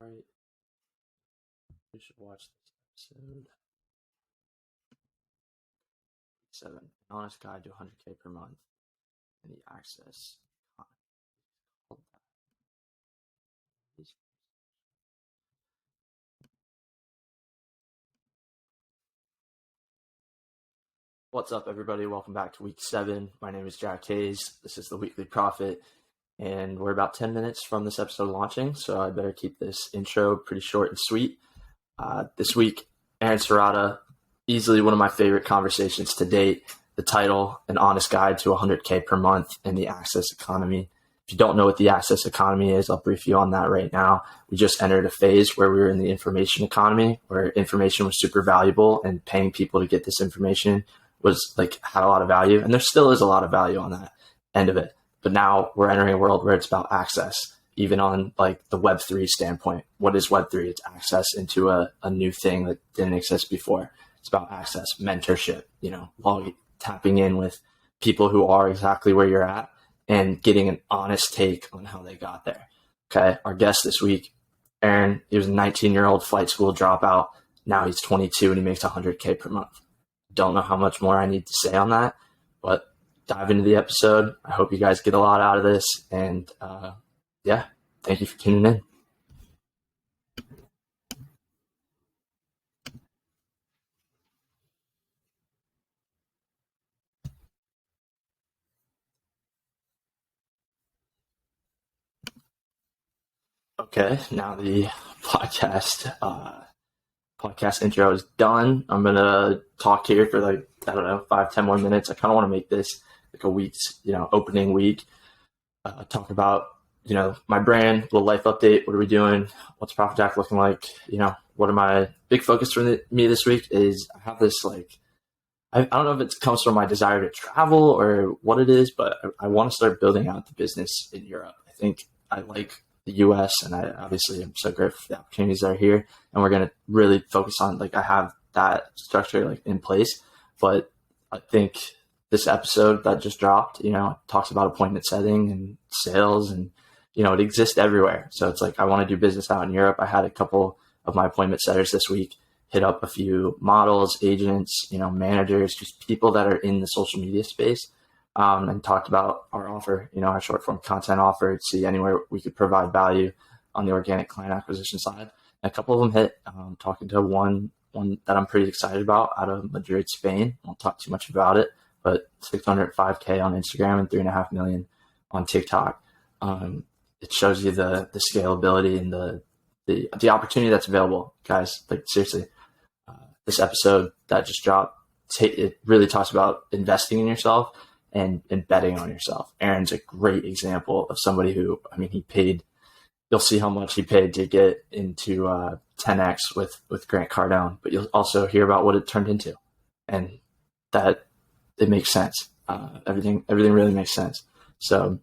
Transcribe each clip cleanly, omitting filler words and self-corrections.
Right. We should watch this episode. 7. An honest guide to 100K per month and the access. What's up, everybody? Welcome back to week 7. My name is Jack Hayes. This is the Weekly Profit, and we're about 10 minutes from this episode launching, so I better keep this intro pretty short and sweet. This week, Aaron Serrata, easily one of my favorite conversations to date. The title, An Honest Guide to 100K per Month and the Access Economy. If you don't know what the access economy is, I'll brief you on that right now. We just entered a phase where we were in the information economy, where information was super valuable and paying people to get this information was had a lot of value. And there still is a lot of value on that end of it. But now we're entering a world where it's about access, even on the Web3 standpoint. What is Web3? It's access into a new thing that didn't exist before. It's about access, mentorship, tapping in with people who are exactly where you're at and getting an honest take on how they got there. Okay. Our guest this week, Aaron, he was a 19-year-old flight school dropout. Now he's 22 and he makes 100K per month. Don't know how much more I need to say on that, but dive into the episode. I hope you guys get a lot out of this. And thank you for tuning in. Okay, now the podcast intro is done. I'm gonna talk here for 5-10 more minutes. I kind of want to make this a week's opening week. Talk about my brand, little life update. What are we doing? What's Profit Jack looking like? What are my big focus for me this week is I have this I don't know if it comes from my desire to travel or what it is, but I want to start building out the business in Europe. I think I like the US, and I obviously am so grateful for the opportunities that are here, and we're going to really focus on I have that structure in place. But I think this episode that just dropped, talks about appointment setting and sales, and it exists everywhere. So it's I want to do business out in Europe. I had a couple of my appointment setters this week hit up a few models, agents, managers, just people that are in the social media space, and talked about our offer, our short form content offer, to see anywhere we could provide value on the organic client acquisition side. And a couple of them hit. Talking to one that I'm pretty excited about out of Madrid, Spain. I won't talk too much about it, but 605K on Instagram and 3.5 million on TikTok. It shows you the scalability and the opportunity that's available, guys. Seriously, this episode that just dropped, it really talks about investing in yourself and betting on yourself. Aaron's a great example of somebody who, he paid, you'll see how much he paid to get into 10X with Grant Cardone, but you'll also hear about what it turned into, and that it makes sense. Everything really makes sense. So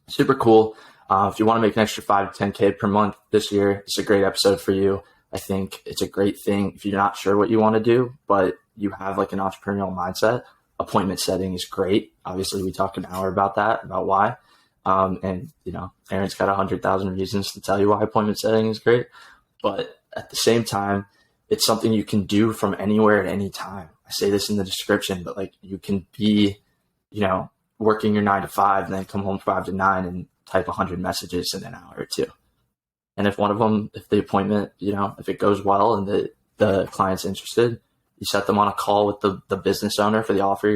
super cool. If you want to make an extra 5 to 10K per month this year, it's a great episode for you. I think it's a great thing if you're not sure what you want to do, but you have an entrepreneurial mindset. Appointment setting is great. Obviously, we talked an hour about that, about why. And Aaron's got 100,000 reasons to tell you why appointment setting is great. But at the same time, it's something you can do from anywhere at any time. I say this in the description, but you can be, working your 9 to 5 and then come home 5 to 9 and type 100 messages in an hour or two. And if one of them, if the appointment, if it goes well and the client's interested, you set them on a call with the business owner for the offer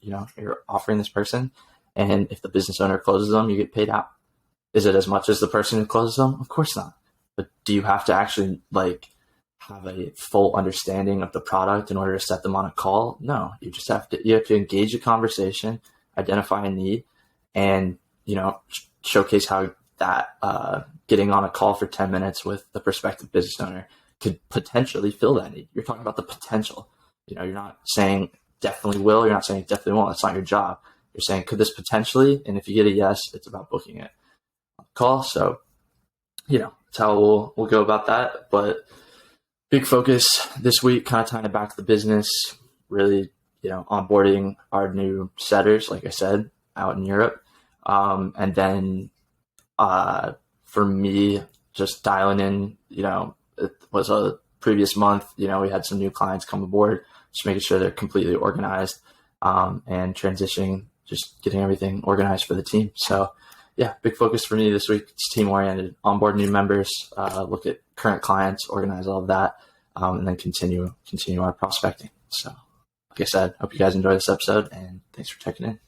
you're offering this person. And if the business owner closes them, you get paid out. Is it as much as the person who closes them? Of course not. But do you have to actually have a full understanding of the product in order to set them on a call? No, you have to engage a conversation, identify a need, and, showcase how that getting on a call for 10 minutes with the prospective business owner could potentially fill that need. You're talking about the potential. You're not saying definitely will. You're not saying definitely won't. That's not your job. You're saying, could this potentially? And if you get a yes, it's about booking it on the call. So, that's how we'll go about that. But big focus this week, kind of tying it back to the business, really, onboarding our new setters, like I said, out in Europe. And then for me, just dialing in, it was a previous month, we had some new clients come aboard, just making sure they're completely organized, and transitioning, just getting everything organized for the team. So yeah, big focus for me this week. It's team oriented, onboard new members, look at current clients, organize all of that, and then continue our prospecting. So like I said, hope you guys enjoy this episode, and thanks for checking in.